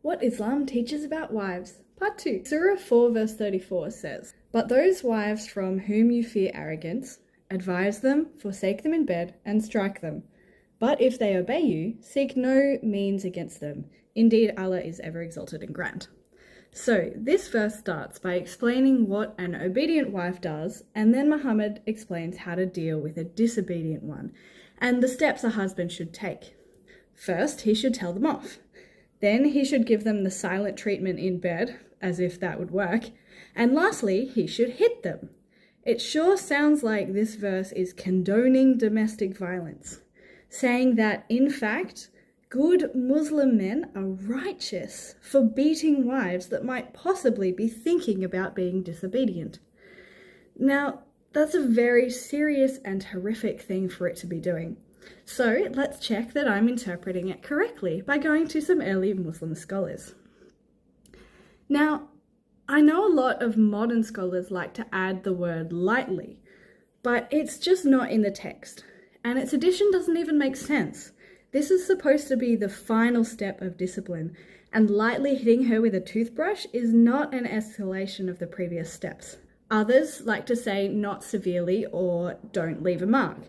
What Islam teaches about wives. Part 2. Surah 4 verse 34 says, "But those wives from whom you fear arrogance, advise them, forsake them in bed, and strike them. But if they obey you, seek no means against them. Indeed, Allah is ever exalted and grand." So this verse starts by explaining what an obedient wife does, and then Muhammad explains how to deal with a disobedient one, and the steps a husband should take. First, he should tell them off. Then he should give them the silent treatment in bed, as if that would work. And lastly, he should hit them. It sure sounds like this verse is condoning domestic violence, saying that, in fact, good Muslim men are righteous for beating wives that might possibly be thinking about being disobedient. Now, that's a very serious and horrific thing for it to be doing. So let's check that I'm interpreting it correctly by going to some early Muslim scholars. Now, I know a lot of modern scholars like to add the word lightly, but it's just not in the text, and its addition doesn't even make sense. This is supposed to be the final step of discipline, and lightly hitting her with a toothbrush is not an escalation of the previous steps. Others like to say not severely or don't leave a mark.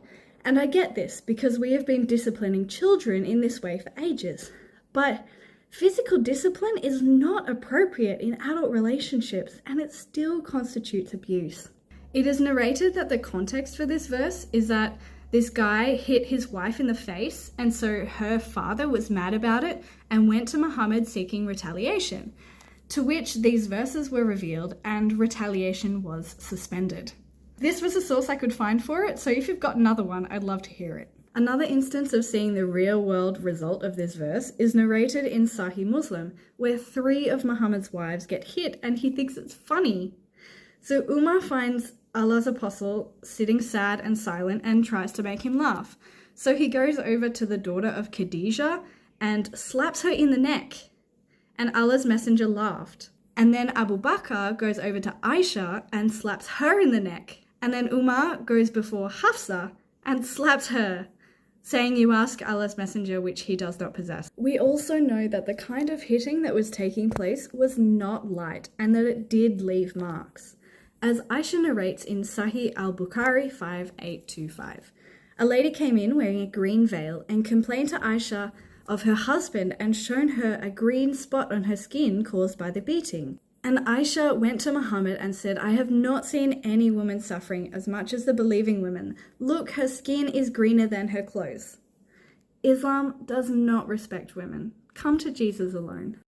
And I get this because we have been disciplining children in this way for ages. But physical discipline is not appropriate in adult relationships, and it still constitutes abuse. It is narrated that the context for this verse is that this guy hit his wife in the face, and so her father was mad about it and went to Muhammad seeking retaliation, to which these verses were revealed and retaliation was suspended. This was a source I could find for it, so if you've got another one, I'd love to hear it. Another instance of seeing the real-world result of this verse is narrated in Sahih Muslim, where 3 of Muhammad's wives get hit and he thinks it's funny. So Umar finds Allah's apostle sitting sad and silent and tries to make him laugh. So he goes over to the daughter of Khadijah and slaps her in the neck. And Allah's messenger laughed. And then Abu Bakr goes over to Aisha and slaps her in the neck. And then Umar goes before Hafsa and slaps her, saying, "You ask Allah's messenger which he does not possess." We also know that the kind of hitting that was taking place was not light and that it did leave marks. As Aisha narrates in Sahih al-Bukhari 5825, a lady came in wearing a green veil and complained to Aisha of her husband and shown her a green spot on her skin caused by the beating. And Aisha went to Muhammad and said, "I have not seen any woman suffering as much as the believing women. Look, her skin is greener than her clothes." Islam does not respect women. Come to Jesus alone.